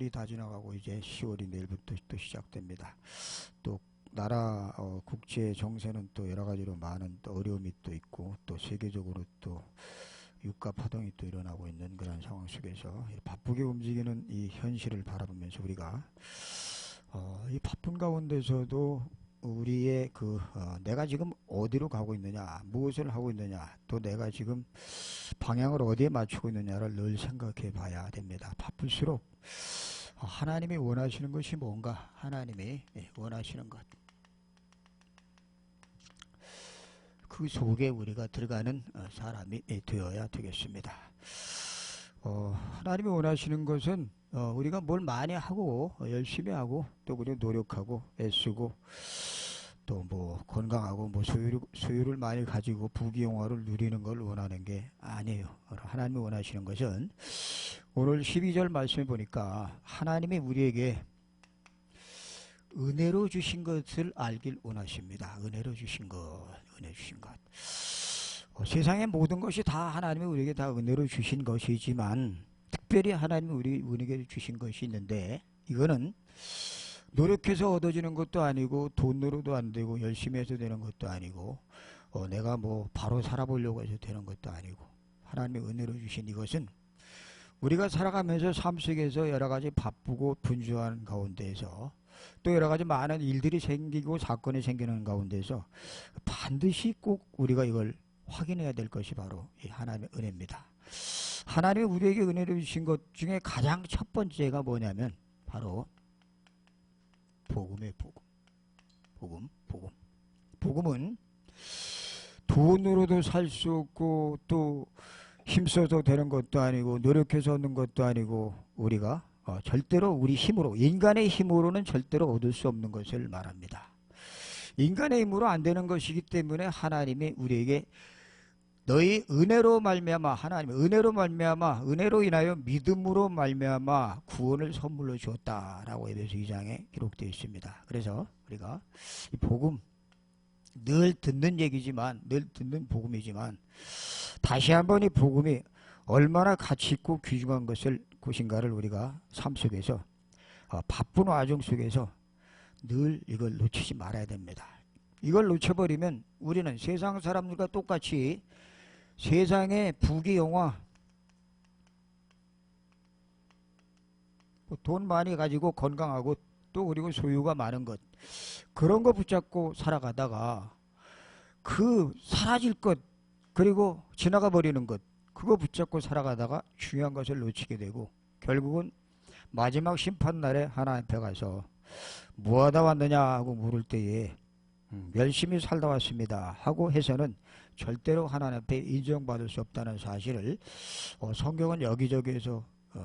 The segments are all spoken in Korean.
3월이 다 지나가고 이제 10월이 내일부터 또 시작됩니다. 또 나라 국제 정세는 또 여러 가지로 많은 또 어려움이 또 있고 또 세계적으로 또 유가 파동이 또 일어나고 있는 그런 상황 속에서 바쁘게 움직이는 이 현실을 바라보면서 우리가 이 바쁜 가운데서도 우리의 내가 지금 어디로 가고 있느냐, 무엇을 하고 있느냐, 또 내가 지금 방향을 어디에 맞추고 있느냐를 늘 생각해 봐야 됩니다. 바쁠수록 하나님이 원하시는 것이 뭔가, 하나님이 원하시는 것, 그 속에 우리가 들어가는 사람이 되어야 되겠습니다. 하나님이 원하시는 것은 우리가 뭘 많이 하고 열심히 하고 또 우리 노력하고 애쓰고 또 뭐 건강하고 뭐 소유를 많이 가지고 부귀영화를 누리는 걸 원하는 게 아니에요. 하나님이 원하시는 것은 오늘 12절 말씀에 보니까 하나님이 우리에게 은혜로 주신 것을 알길 원하십니다. 은혜로 주신 것, 은혜 주신 것. 세상의 모든 것이 다 하나님이 우리에게 다 은혜로 주신 것이지만 특별히 하나님이 우리에게 주신 것이 있는데 이거는 노력해서 얻어지는 것도 아니고 돈으로도 안 되고 열심히 해서 되는 것도 아니고 내가 뭐 바로 살아보려고 해서 되는 것도 아니고 하나님의 은혜로 주신 이것은 우리가 살아가면서 삶 속에서 여러 가지 바쁘고 분주한 가운데에서 또 여러 가지 많은 일들이 생기고 사건이 생기는 가운데서 반드시 꼭 우리가 이걸 확인해야 될 것이 바로 이 하나님의 은혜입니다. 하나님이 우리에게 은혜를 주신 것 중에 가장 첫 번째가 뭐냐면 바로 복음의 복음. 복음은 돈으로도 살 수 없고 또 힘써서 되는 것도 아니고 노력해서 얻는 것도 아니고 우리가 절대로 우리 힘으로, 인간의 힘으로는 절대로 얻을 수 없는 것을 말합니다. 인간의 힘으로 안 되는 것이기 때문에 하나님이 우리에게 너희 은혜로 말미암아, 하나님의 은혜로 말미암아, 은혜로 인하여 믿음으로 말미암아 구원을 선물로 주었다라고 에베소 2장에 기록되어 있습니다. 그래서 우리가 이 복음, 늘 듣는 얘기지만, 늘 듣는 복음이지만 다시 한번 이 복음이 얼마나 가치 있고 귀중한 것인가를 우리가 삶 속에서 바쁜 와중 속에서 늘 이걸 놓치지 말아야 됩니다. 이걸 놓쳐버리면 우리는 세상 사람들과 똑같이 세상의 부귀영화, 돈 많이 가지고 건강하고 또 그리고 소유가 많은 것, 그런 거 붙잡고 살아가다가 그 사라질 것 그리고 지나가 버리는 것, 그거 붙잡고 살아가다가 중요한 것을 놓치게 되고 결국은 마지막 심판날에 하나님 앞에 가서 뭐하다 왔느냐 하고 물을 때에 열심히 살다 왔습니다 하고 해서는 절대로 하나님 앞에 인정받을 수 없다는 사실을 성경은 여기저기에서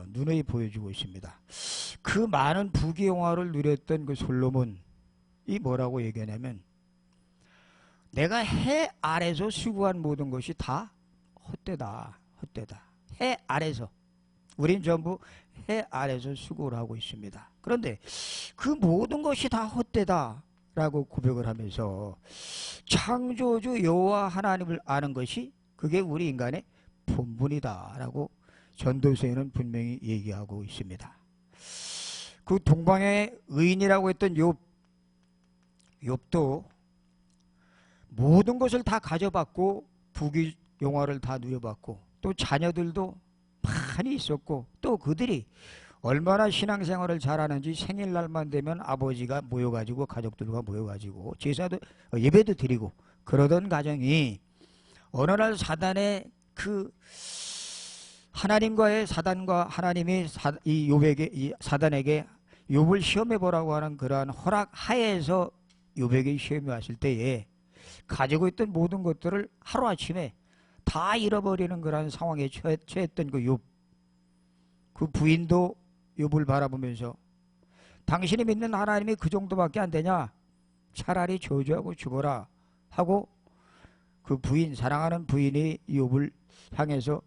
눈에 보여주고 있습니다. 그 많은 부귀영화를 누렸던 그 솔로몬이 뭐라고 얘기하냐면 내가 해 아래서 수고한 모든 것이 다 헛되다. 해 아래서. 우린 전부 해 아래서 수고를 하고 있습니다. 그런데 그 모든 것이 다 헛되다 라고 고백을 하면서 창조주 여호와 하나님을 아는 것이 그게 우리 인간의 본분이다 라고 전도서에는 분명히 얘기하고 있습니다. 그 동방의 의인이라고 했던 욥도 모든 것을 다 가져봤고 부귀영화를 다 누려봤고 또 자녀들도 많이 있었고 또 그들이 얼마나 신앙생활을 잘하는지 생일날만 되면 아버지가 모여가지고 가족들과 모여가지고 제사도 예배도 드리고 그러던 가정이 어느 날 사단의 그 하나님과의 사단과 하나님이 이 욥에게 이 사단에게 욥을 시험해 보라고 하는 그러한 허락 하에서 욥에게 시험이 왔을 때에 가지고 있던 모든 것들을 하루아침에 다 잃어버리는 그런 상황에 처했던 그 욥, 그 부인도 욥을 바라보면서 당신이 믿는 하나님이 그 정도밖에 안 되냐? 차라리 저주하고 죽어라 하고 그 부인, 사랑하는 부인이 욥을 향해서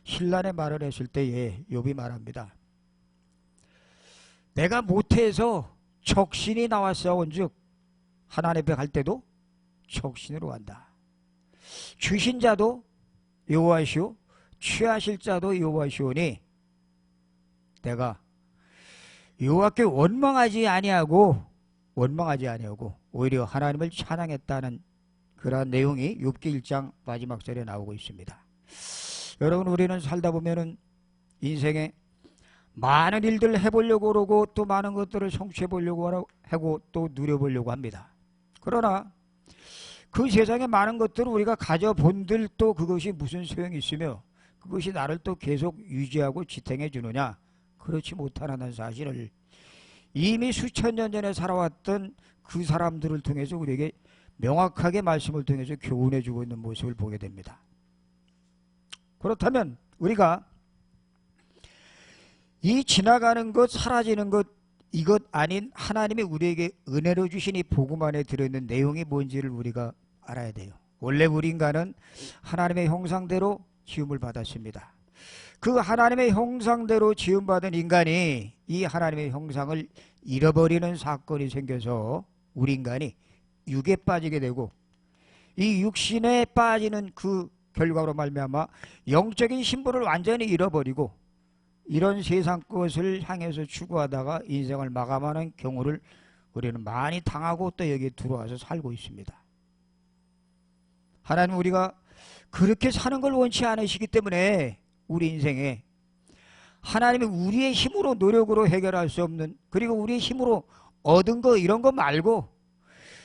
신란의 말을 했을 때에 욥이 말합니다. 내가 모태에서 적신이 나왔사온 즉 하나님 앞에 갈 때도 적신으로 간다. 주신 자도 여호와시오 취하실 자도 여호와시오니 내가 여호와께 원망하지 아니하고 오히려 하나님을 찬양했다는 그러한 내용이 욥기 1장 마지막 절에 나오고 있습니다. 여러분, 우리는 살다 보면은 인생에 많은 일들을 해보려고 그러고 또 많은 것들을 성취해 보려고 하고 또 누려보려고 합니다. 그러나 그 세상에 많은 것들을 우리가 가져본들 또 그것이 무슨 소용이 있으며 그것이 나를 또 계속 유지하고 지탱해 주느냐? 그렇지 못하는 사실을 이미 수천 년 전에 살아왔던 그 사람들을 통해서 우리에게 명확하게 말씀을 통해서 교훈해 주고 있는 모습을 보게 됩니다. 그렇다면 우리가 이 지나가는 것, 사라지는 것, 이것 아닌 하나님이 우리에게 은혜로 주신 이 복음 안에 들어있는 내용이 뭔지를 우리가 알아야 돼요. 원래 우리 인간은 하나님의 형상대로 지음을 받았습니다. 그 하나님의 형상대로 지음받은 인간이 이 하나님의 형상을 잃어버리는 사건이 생겨서 우리 인간이 육에 빠지게 되고 이 육신에 빠지는 그 결과로 말미암아 영적인 신분을 완전히 잃어버리고 이런 세상 것을 향해서 추구하다가 인생을 마감하는 경우를 우리는 많이 당하고 또 여기에 들어와서 살고 있습니다. 하나님 우리가 그렇게 사는 걸 원치 않으시기 때문에 우리 인생에 하나님이 우리의 힘으로 노력으로 해결할 수 없는 그리고 우리의 힘으로 얻은 거 이런 거 말고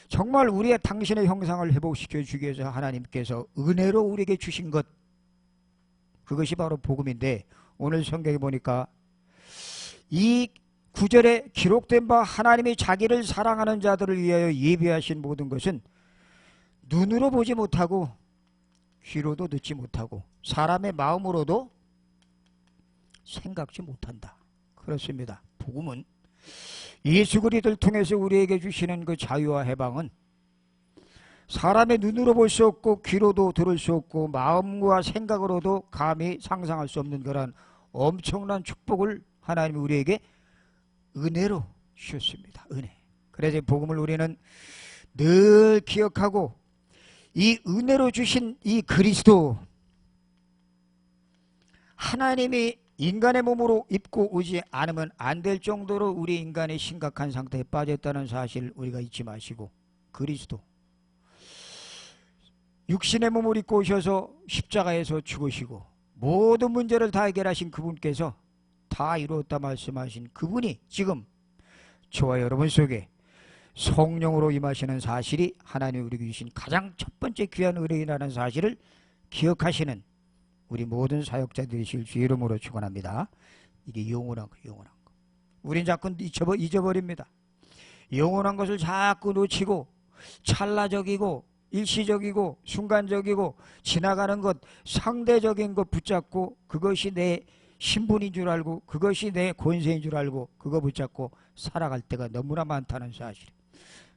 정말 우리의 당신의 형상을 회복시켜 주기 위해서 하나님께서 은혜로 우리에게 주신 것 그것이 바로 복음인데 오늘 성경에 보니까 이 구절에 기록된 바 하나님이 자기를 사랑하는 자들을 위하여 예비하신 모든 것은 눈으로 보지 못하고 귀로도 듣지 못하고 사람의 마음으로도 생각지 못한다. 그렇습니다. 복음은 예수 그리스도를 통해서 우리에게 주시는 그 자유와 해방은 사람의 눈으로 볼 수 없고 귀로도 들을 수 없고 마음과 생각으로도 감히 상상할 수 없는 그런 엄청난 축복을 하나님이 우리에게 은혜로 주셨습니다. 은혜. 그래서 복음을 우리는 늘 기억하고 이 은혜로 주신 이 그리스도 하나님이 인간의 몸으로 입고 오지 않으면 안 될 정도로 우리 인간이 심각한 상태에 빠졌다는 사실 우리가 잊지 마시고 그리스도 육신의 몸을 입고 오셔서 십자가에서 죽으시고 모든 문제를 다 해결하신 그분께서 다 이루었다 말씀하신 그분이 지금 저와 여러분 속에 성령으로 임하시는 사실이 하나님이 우리에게 주신 가장 첫 번째 귀한 의뢰인이라는 사실을 기억하시는 우리 모든 사역자들이실 주 이름으로 축원합니다. 이게 영원한 거. 우린 자꾸 잊어버립니다. 영원한 것을 자꾸 놓치고 찰나적이고 일시적이고 순간적이고 지나가는 것 상대적인 것 붙잡고 그것이 내 신분인 줄 알고 그것이 내 권세인 줄 알고 그거 붙잡고 살아갈 때가 너무나 많다는 사실.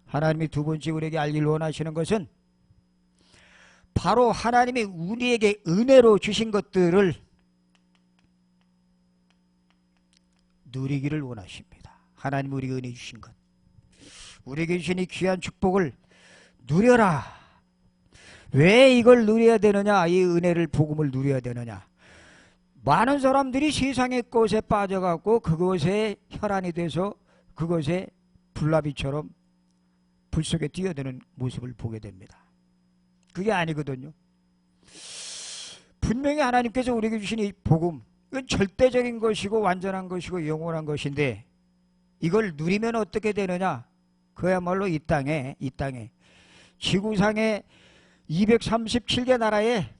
하나님이 두 번째 우리에게 알길 원하시는 것은 바로 하나님이 우리에게 은혜로 주신 것들을 누리기를 원하십니다. 하나님이 우리에게 은혜 주신 것 우리에게 주신 이 귀한 축복을 누려라. 왜 이걸 누려야 되느냐? 이 은혜를 복음을 누려야 되느냐? 많은 사람들이 세상의 것에 빠져갖고 그것에 혈안이 돼서 그것에 불나비처럼 불 속에 뛰어드는 모습을 보게 됩니다. 그게 아니거든요. 분명히 하나님께서 우리에게 주신 이 복음 이건 절대적인 것이고 완전한 것이고 영원한 것인데 이걸 누리면 어떻게 되느냐? 그야말로 이 땅에 지구상의 237개 나라에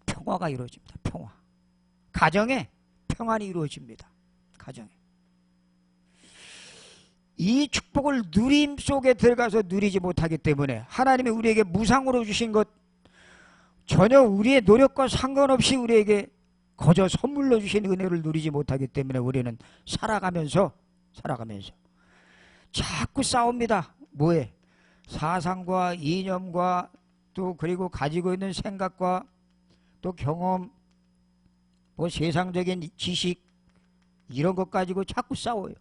평화가 이루어집니다. 평화. 가정에 평안이 이루어집니다. 가정에. 이 축복을 누림 속에 들어가서 누리지 못하기 때문에 하나님이 우리에게 무상으로 주신 것 전혀 우리의 노력과 상관없이 우리에게 거저 선물로 주신 은혜를 누리지 못하기 때문에 우리는 살아가면서 자꾸 싸웁니다. 뭐에? 사상과 이념과 또 그리고 가지고 있는 생각과 또 경험 뭐 세상적인 지식 이런 것 가지고 자꾸 싸워요.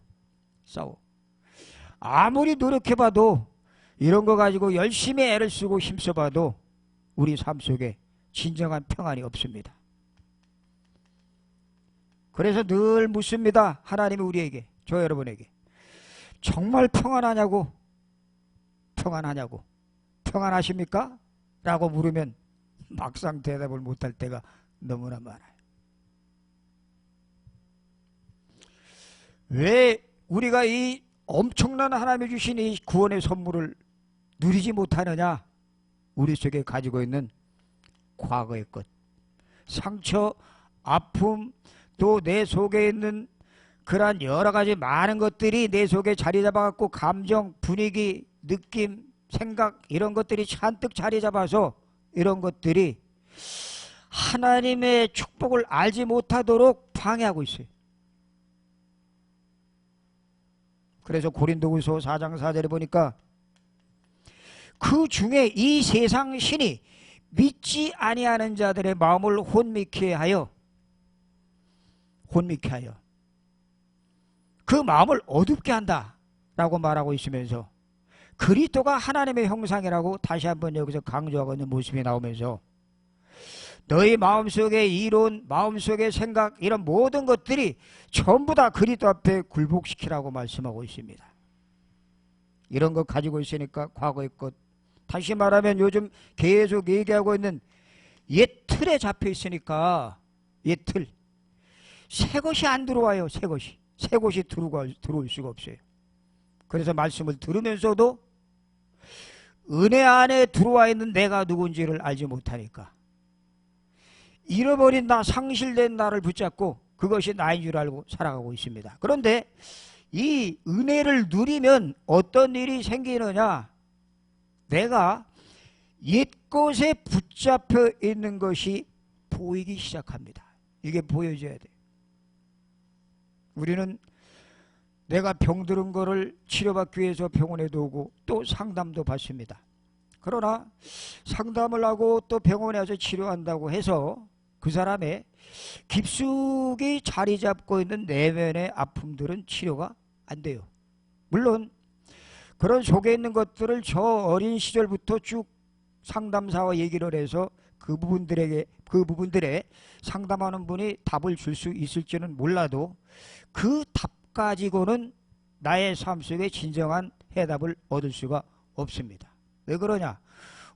아무리 노력해봐도 이런 거 가지고 열심히 애를 쓰고 힘써봐도 우리 삶 속에 진정한 평안이 없습니다. 그래서 늘 묻습니다. 하나님이 우리에게 저 여러분에게 정말 평안하냐고, 평안하냐고, 평안하십니까? 라고 물으면 막상 대답을 못할 때가 너무나 많아요. 왜 우리가 이 엄청난 하나님이 주신 이 구원의 선물을 누리지 못하느냐? 우리 속에 가지고 있는 과거의 것, 상처, 아픔, 또 내 속에 있는 그러한 여러 가지 많은 것들이 내 속에 자리 잡아갖고 감정, 분위기, 느낌, 생각 이런 것들이 잔뜩 자리 잡아서 이런 것들이 하나님의 축복을 알지 못하도록 방해하고 있어요. 그래서 고린도후서 4장 4절에 보니까 그 중에 이 세상 신이 믿지 아니하는 자들의 마음을 혼미케 하여 그 마음을 어둡게 한다 라고 말하고 있으면서 그리스도가 하나님의 형상이라고 다시 한번 여기서 강조하고 있는 모습이 나오면서 너희 마음속의 이론, 마음속의 생각 이런 모든 것들이 전부 다 그리스도 앞에 굴복시키라고 말씀하고 있습니다. 이런 것 가지고 있으니까 과거의 것, 다시 말하면 요즘 계속 얘기하고 있는 옛 틀에 잡혀 있으니까 옛 틀, 새 것이 안 들어와요. 새 것이 들어올 수가 없어요. 그래서 말씀을 들으면서도 은혜 안에 들어와 있는 내가 누군지를 알지 못하니까 잃어버린 나, 상실된 나를 붙잡고 그것이 나인 줄 알고 살아가고 있습니다. 그런데 이 은혜를 누리면 어떤 일이 생기느냐? 내가 옛것에 붙잡혀 있는 것이 보이기 시작합니다. 이게 보여져야 돼요. 우리는 내가 병들은 거를 치료받기 위해서 병원에도 오고 또 상담도 받습니다. 그러나 상담을 하고 또 병원에 와서 치료한다고 해서 그 사람의 깊숙이 자리 잡고 있는 내면의 아픔들은 치료가 안 돼요. 물론 그런 속에 있는 것들을 저 어린 시절부터 쭉 상담사와 얘기를 해서 그 부분들에 상담하는 분이 답을 줄 수 있을지는 몰라도 그 답 가지고는 나의 삶 속에 진정한 해답을 얻을 수가 없습니다. 왜 그러냐?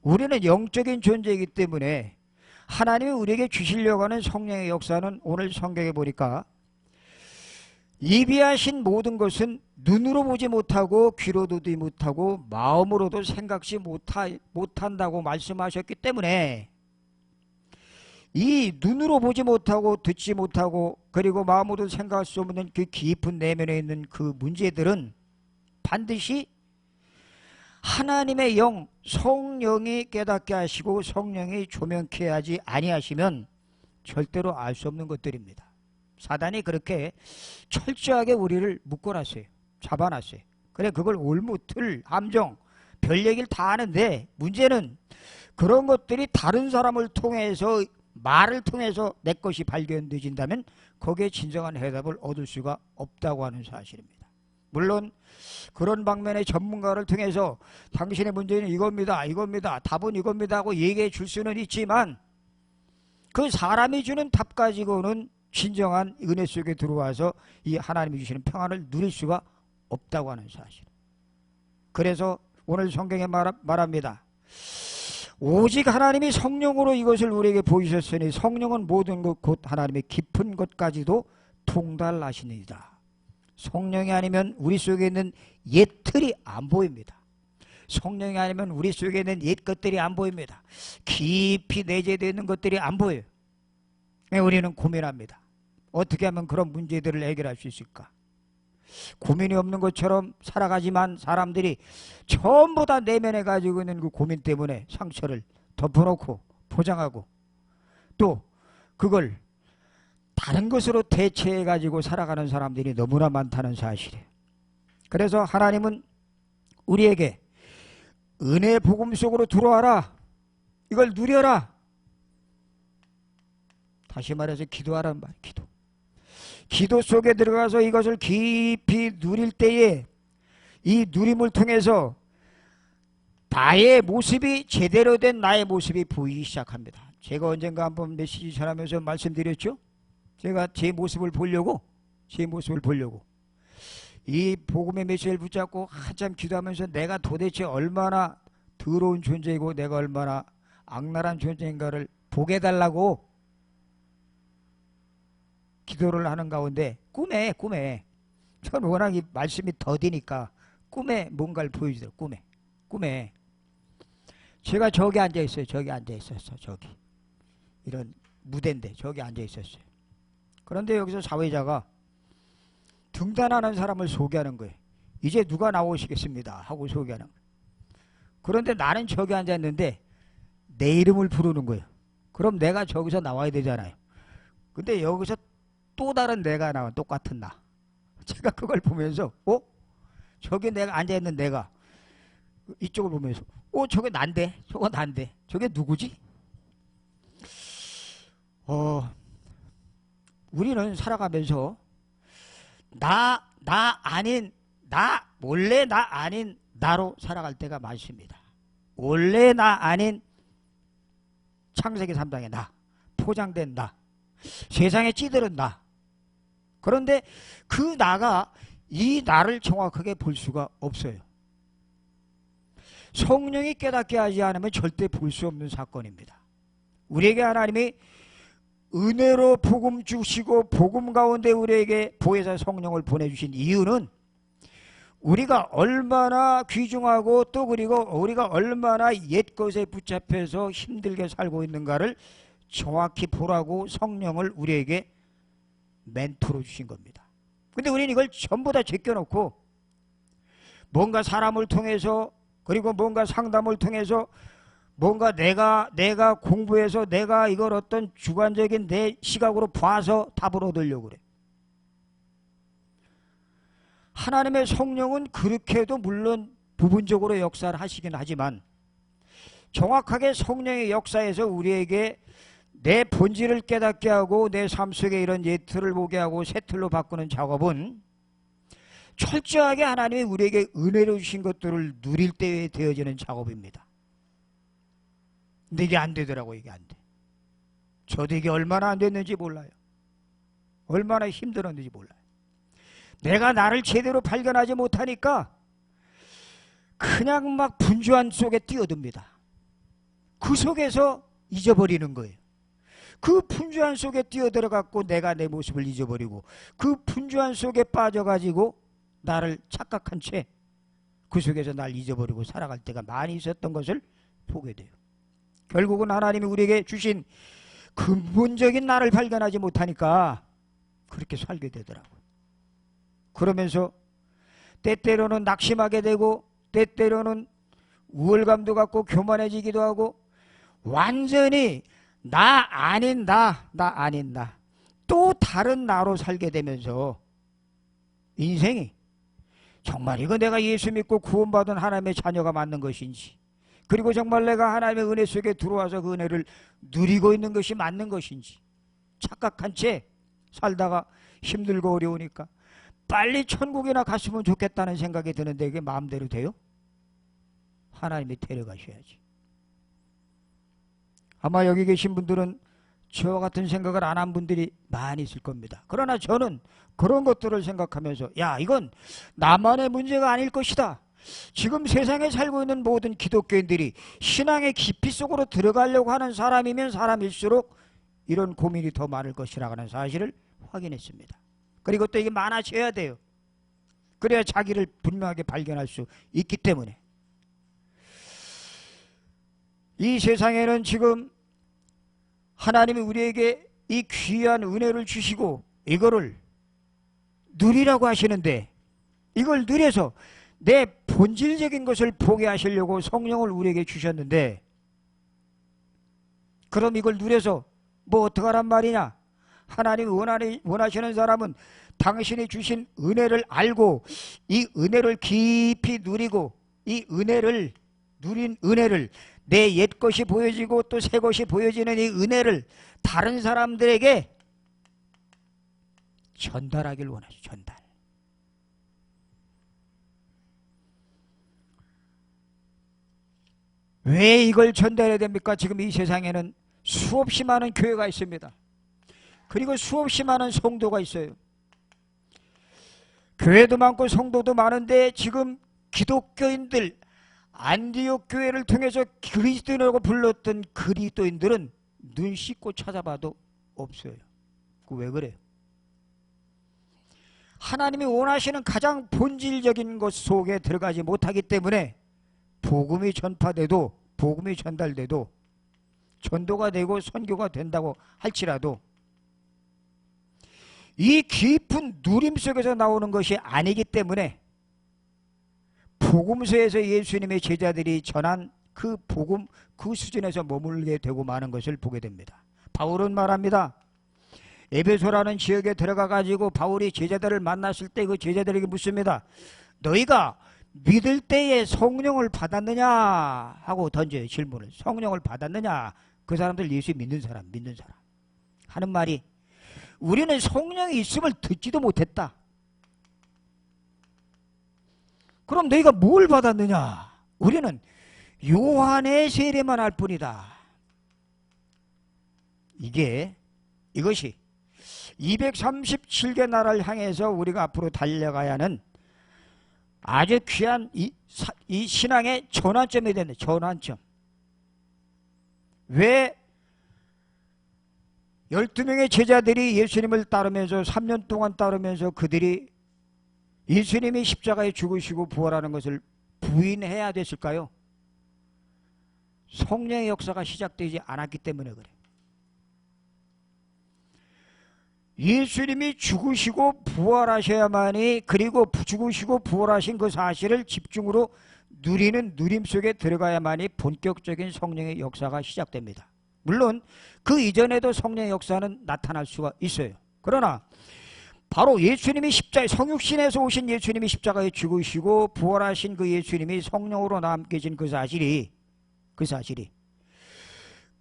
우리는 영적인 존재이기 때문에 하나님이 우리에게 주시려고 하는 성령의 역사는 오늘 성경에 보니까 예비하신 모든 것은 눈으로 보지 못하고 귀로 듣지 못하고 마음으로도 생각지 못한다고 말씀하셨기 때문에 이 눈으로 보지 못하고 듣지 못하고 그리고 마음으로 생각할 수 없는 그 깊은 내면에 있는 그 문제들은 반드시 하나님의 영, 성령이 깨닫게 하시고 성령이 조명케 하지 아니하시면 절대로 알 수 없는 것들입니다. 사단이 그렇게 철저하게 우리를 묶어놨어요. 잡아놨어요. 그래 그걸 올무틀, 함정, 별 얘기를 다 하는데 문제는 그런 것들이 다른 사람을 통해서 말을 통해서 내 것이 발견되진다면 거기에 진정한 해답을 얻을 수가 없다고 하는 사실입니다. 물론 그런 방면의 전문가를 통해서 당신의 문제는 이겁니다. 답은 이겁니다 하고 얘기해 줄 수는 있지만 그 사람이 주는 답 가지고는 진정한 은혜 속에 들어와서 이 하나님이 주시는 평안을 누릴 수가 없다고 하는 사실. 그래서 오늘 성경에 말합니다. 오직 하나님이 성령으로 이것을 우리에게 보이셨으니 성령은 모든 것 곧 하나님의 깊은 것까지도 통달하시니이다. 성령이 아니면 우리 속에 있는 옛 틀이 안 보입니다. 성령이 아니면 우리 속에 있는 옛 것들이 안 보입니다. 깊이 내재되어 있는 것들이 안 보여요. 우리는 고민합니다. 어떻게 하면 그런 문제들을 해결할 수 있을까? 고민이 없는 것처럼 살아가지만 사람들이 전부 다 내면에 가지고 있는 그 고민 때문에 상처를 덮어놓고 포장하고 또 그걸 다른 것으로 대체해 가지고 살아가는 사람들이 너무나 많다는 사실이에요. 그래서 하나님은 우리에게 은혜 복음 속으로 들어와라. 이걸 누려라. 다시 말해서 기도하란 말이에요. 기도 속에 들어가서 이것을 깊이 누릴 때에 이 누림을 통해서 나의 모습이 제대로 된 나의 모습이 보이기 시작합니다. 제가 언젠가 한번 메시지 전하면서 말씀드렸죠. 제가 제 모습을 보려고 이 복음의 메시지를 붙잡고 한참 기도하면서 내가 도대체 얼마나 더러운 존재이고 내가 얼마나 악랄한 존재인가를 보게 해달라고 기도를 하는 가운데 꿈에 전 워낙 이 말씀이 더디니까 꿈에 뭔가를 보여주더라고요. 꿈에 제가 저기 앉아 있어요. 저기 앉아 있었어. 저기 이런 무대인데 저기 앉아 있었어요. 그런데 여기서 사회자가 등단하는 사람을 소개하는 거예요. 이제 누가 나오시겠습니다 하고 소개하는 거예요. 그런데 나는 저기 앉아 있는데 내 이름을 부르는 거예요. 그럼 내가 저기서 나와야 되잖아요. 근데 여기서 또 다른 내가 나와. 똑같은 나. 제가 그걸 보면서 저기 내가 앉아있는 내가 이쪽을 보면서 저게 난데? 저거 난데? 저게 누구지? 우리는 살아가면서 원래 나 아닌 나로 살아갈 때가 많습니다. 원래 나 아닌 창세기 3장의 나, 포장된 나, 세상에 찌들은 나. 그런데 그 나가 이 나를 정확하게 볼 수가 없어요. 성령이 깨닫게 하지 않으면 절대 볼 수 없는 사건입니다. 우리에게 하나님이 은혜로 복음 주시고 복음 가운데 우리에게 보혜사 성령을 보내주신 이유는 우리가 얼마나 귀중하고 또 그리고 우리가 얼마나 옛것에 붙잡혀서 힘들게 살고 있는가를 정확히 보라고 성령을 우리에게 멘토로 주신 겁니다. 근데 우리는 이걸 전부 다 제껴놓고 뭔가 사람을 통해서 그리고 뭔가 상담을 통해서 뭔가 내가 공부해서 내가 이걸 어떤 주관적인 내 시각으로 봐서 답을 얻으려고 그래. 하나님의 성령은 그렇게 해도 물론 부분적으로 역사를 하시긴 하지만 정확하게 성령의 역사에서 우리에게 내 본질을 깨닫게 하고 내 삶 속에 이런 예틀을 보게 하고 새 틀로 바꾸는 작업은 철저하게 하나님이 우리에게 은혜로 주신 것들을 누릴 때에 되어지는 작업입니다. 근데 이게 안 되더라고. 이게 안 돼. 저도 이게 얼마나 안 됐는지 몰라요. 얼마나 힘들었는지 몰라요. 내가 나를 제대로 발견하지 못하니까 그냥 막 분주한 속에 뛰어듭니다. 그 속에서 잊어버리는 거예요. 그 분주한 속에 뛰어들어갖고 내가 내 모습을 잊어버리고 그 분주한 속에 빠져가지고 나를 착각한 채 그 속에서 날 잊어버리고 살아갈 때가 많이 있었던 것을 보게 돼요. 결국은 하나님이 우리에게 주신 근본적인 나를 발견하지 못하니까 그렇게 살게 되더라고요. 그러면서 때때로는 낙심하게 되고 때때로는 우월감도 갖고 교만해지기도 하고 완전히 나 아닌 나 또 다른 나로 살게 되면서 인생이 정말 이거 내가 예수 믿고 구원받은 하나님의 자녀가 맞는 것인지 그리고 정말 내가 하나님의 은혜 속에 들어와서 그 은혜를 누리고 있는 것이 맞는 것인지 착각한 채 살다가 힘들고 어려우니까 빨리 천국이나 갔으면 좋겠다는 생각이 드는데 이게 마음대로 돼요? 하나님이 데려가셔야지. 아마 여기 계신 분들은 저와 같은 생각을 안 한 분들이 많이 있을 겁니다. 그러나 저는 그런 것들을 생각하면서 이건 나만의 문제가 아닐 것이다. 지금 세상에 살고 있는 모든 기독교인들이 신앙의 깊이 속으로 들어가려고 하는 사람이면 사람일수록 이런 고민이 더 많을 것이라고 하는 사실을 확인했습니다. 그리고 또 이게 많아져야 돼요. 그래야 자기를 분명하게 발견할 수 있기 때문에. 이 세상에는 지금 하나님이 우리에게 이 귀한 은혜를 주시고 이거를 누리라고 하시는데 이걸 누려서 내 본질적인 것을 보게 하시려고 성령을 우리에게 주셨는데 그럼 이걸 누려서 뭐 어떡하란 말이냐? 하나님이 원하시는 사람은 당신이 주신 은혜를 알고 이 은혜를 깊이 누리고 이 은혜를 누린 은혜를 내 옛것이 보여지고 또 새것이 보여지는 이 은혜를 다른 사람들에게 전달하길 원하죠. 전달. 왜 이걸 전달해야 됩니까? 지금 이 세상에는 수없이 많은 교회가 있습니다. 그리고 수없이 많은 성도가 있어요. 교회도 많고 성도도 많은데 지금 기독교인들 안디옥 교회를 통해서 그리스도인이라고 불렀던 그리스도인들은 눈 씻고 찾아봐도 없어요. 그 왜 그래요? 하나님이 원하시는 가장 본질적인 것 속에 들어가지 못하기 때문에 복음이 전파돼도, 복음이 전달돼도, 전도가 되고 선교가 된다고 할지라도 이 깊은 누림 속에서 나오는 것이 아니기 때문에 복음서에서 예수님의 제자들이 전한 그 복음, 그 수준에서 머물게 되고 마는 것을 보게 됩니다. 바울은 말합니다. 에베소라는 지역에 들어가 가지고 바울이 제자들을 만났을 때 그 제자들에게 묻습니다. 너희가 믿을 때에 성령을 받았느냐 하고 던져요. 질문을. 성령을 받았느냐. 그 사람들 예수 믿는 사람 하는 말이, 우리는 성령이 있음을 듣지도 못했다. 그럼 너희가 뭘 받았느냐? 우리는 요한의 세례만 할 뿐이다. 이것이 237개 나라를 향해서 우리가 앞으로 달려가야 하는 아주 귀한 이 신앙의 전환점이 되는 전환점. 왜 12명의 제자들이 예수님을 따르면서 3년 동안 따르면서 그들이 예수님이 십자가에 죽으시고 부활하는 것을 부인해야 됐을까요? 성령의 역사가 시작되지 않았기 때문에 그래요. 예수님이 죽으시고 부활하셔야만이, 그리고 죽으시고 부활하신 그 사실을 집중으로 누리는 누림 속에 들어가야만이 본격적인 성령의 역사가 시작됩니다. 물론 그 이전에도 성령의 역사는 나타날 수가 있어요. 그러나 바로 예수님이 성육신에서 오신 예수님이 십자가에 죽으시고 부활하신 그 예수님이 성령으로 남겨진 그 사실이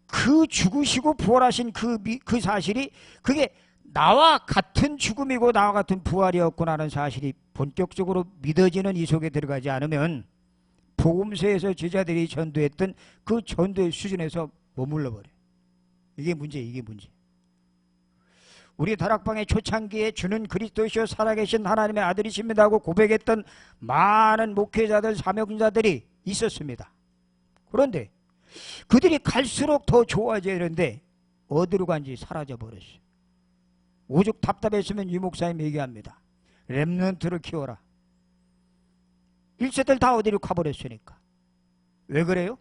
그 죽으시고 부활하신 그 사실이 그게 나와 같은 죽음이고 나와 같은 부활이었구나 하는 사실이 본격적으로 믿어지는 이 속에 들어가지 않으면 복음서에서 제자들이 전도했던 그 전도의 수준에서 머물러 버려요. 이게 문제. 우리 다락방의 초창기에 주는 그리스도시요 살아계신 하나님의 아들이십니다 하고 고백했던 많은 목회자들, 사명자들이 있었습니다. 그런데 그들이 갈수록 더 좋아져야 되는데 어디로 간지 사라져 버렸어요. 오죽 답답했으면 유 목사님 얘기합니다. 렘넌트를 키워라. 1세들 다 어디로 가버렸으니까. 왜 그래요?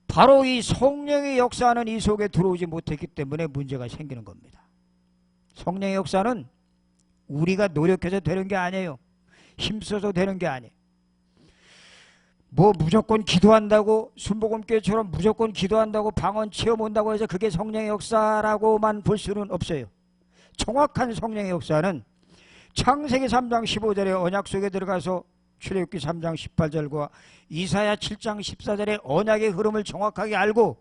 바로 이 성령의 역사는 이 속에 들어오지 못했기 때문에 문제가 생기는 겁니다. 성령의 역사는 우리가 노력해서 되는 게 아니에요. 힘써서 되는 게 아니에요. 뭐 무조건 기도한다고, 순복음교회처럼 무조건 기도한다고 방언 체험 온다고 해서 그게 성령의 역사라고만 볼 수는 없어요. 정확한 성령의 역사는 창세기 3장 15절에 언약 속에 들어가서 출애굽기 3장 18절과 이사야 7장 14절의 언약의 흐름을 정확하게 알고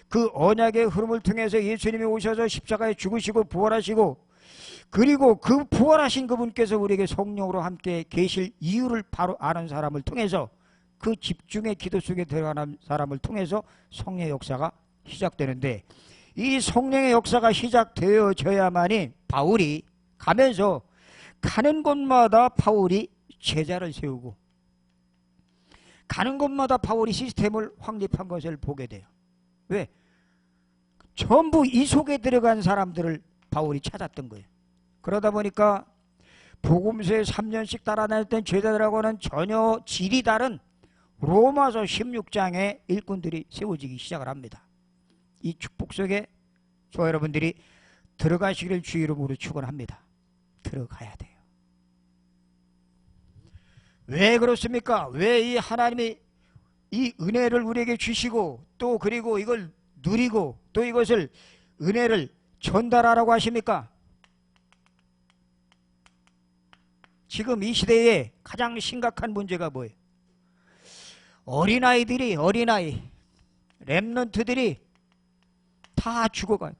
그 언약의 흐름을 통해서 예수님이 오셔서 십자가에 죽으시고 부활하시고, 그리고 그 부활하신 그분께서 우리에게 성령으로 함께 계실 이유를 바로 아는 사람을 통해서, 그 집중의 기도 속에 들어가는 사람을 통해서 성령의 역사가 시작되는데, 이 성령의 역사가 시작되어져야만이 바울이 가면서 가는 곳마다 바울이 제자를 세우고 가는 곳마다 바울이 시스템을 확립한 것을 보게 돼요. 왜? 전부 이 속에 들어간 사람들을 바울이 찾았던 거예요. 그러다 보니까 복음서에 3년씩 달아났던 제자들하고는 전혀 질이 다른 로마서 16장의 일꾼들이 세워지기 시작을 합니다. 이 축복 속에 저와 여러분들이 들어가시기를 주 이름으로 축원합니다. 들어가야 돼요. 왜 그렇습니까? 왜 이 하나님이 이 은혜를 우리에게 주시고 또 그리고 이걸 누리고 또 이것을 은혜를 전달하라고 하십니까? 지금 이 시대에 가장 심각한 문제가 뭐예요? 어린아이 렘넌트들이 다 죽어가요.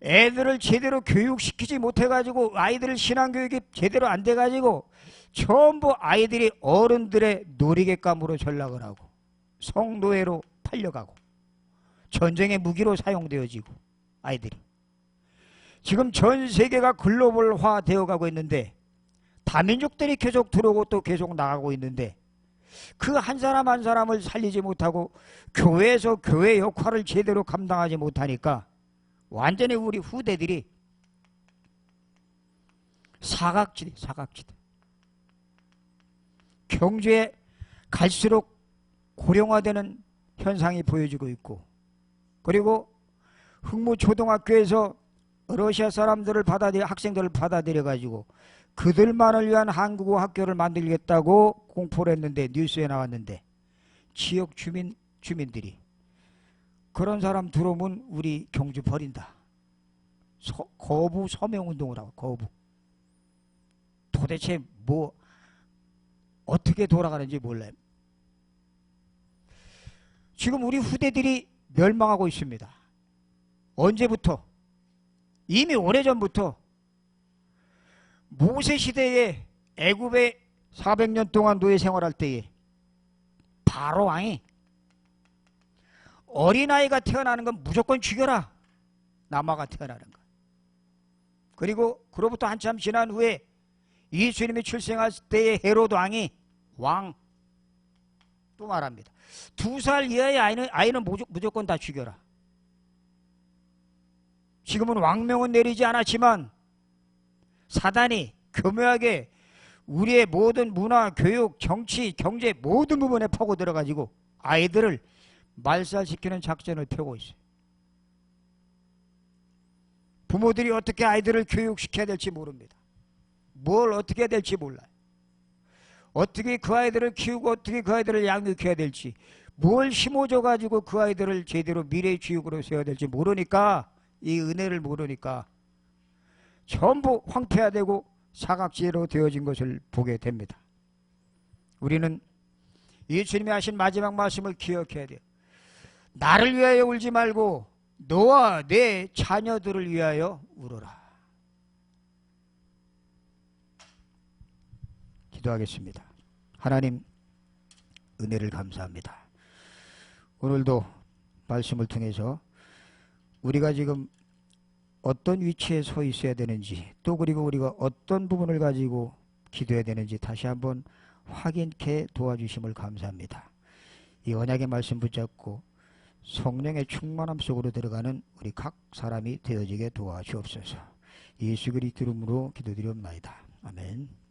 애들을 제대로 교육시키지 못해가지고 아이들 신앙교육이 제대로 안 돼가지고 전부 아이들이 어른들의 놀이객감으로 전락을 하고 성노예로 팔려가고 전쟁의 무기로 사용되어지고 아이들이 지금 전 세계가 글로벌화 되어 가고 있는데 다민족들이 계속 들어오고 또 계속 나가고 있는데 그 한 사람 한 사람을 살리지 못하고 교회에서 교회 역할을 제대로 감당하지 못하니까 완전히 우리 후대들이 사각지대 경제에 갈수록 고령화되는 현상이 보여지고 있고, 그리고 흑무초등학교에서 러시아 사람들을 학생들을 받아들여 가지고 그들만을 위한 한국어 학교를 만들겠다고 공포를 했는데, 뉴스에 나왔는데 지역 주민들이 그런 사람 들어오면 우리 경주 버린다. 거부 서명운동을 하고 거부. 도대체 뭐 어떻게 돌아가는지 몰라요. 지금 우리 후대들이 멸망하고 있습니다. 언제부터? 이미 오래전부터 모세시대에 애굽에 400년 동안 노예 생활할 때에 바로 왕이 어린아이가 태어나는 건 무조건 죽여라. 남아가 태어나는 것. 그리고 그로부터 한참 지난 후에 예수님이 출생할 때의 헤로드 왕이 또 말합니다. 2살 이하의 아이는 무조건 다 죽여라. 지금은 왕명은 내리지 않았지만 사단이 교묘하게 우리의 모든 문화, 교육, 정치, 경제 모든 부분에 파고 들어가지고 아이들을 말살시키는 작전을 펴고 있어요. 부모들이 어떻게 아이들을 교육시켜야 될지 모릅니다. 뭘 어떻게 해야 될지 몰라요. 어떻게 그 아이들을 키우고 어떻게 그 아이들을 양육해야 될지, 뭘 심어줘 가지고 그 아이들을 제대로 미래의 주역으로 세워야 될지 모르니까, 이 은혜를 모르니까 전부 황폐화되고 사각지대로 되어진 것을 보게 됩니다. 우리는 예수님이 하신 마지막 말씀을 기억해야 돼요. 나를 위하여 울지 말고 너와 내 자녀들을 위하여 울어라. 기도하겠습니다. 하나님, 은혜를 감사합니다. 오늘도 말씀을 통해서 우리가 지금 어떤 위치에 서 있어야 되는지, 또 그리고 우리가 어떤 부분을 가지고 기도해야 되는지 다시 한번 확인케 도와주심을 감사합니다. 이 언약의 말씀 붙잡고 성령의 충만함 속으로 들어가는 우리 각 사람이 되어지게 도와주옵소서. 예수 그리스도 이름으로 기도드리옵나이다. 아멘.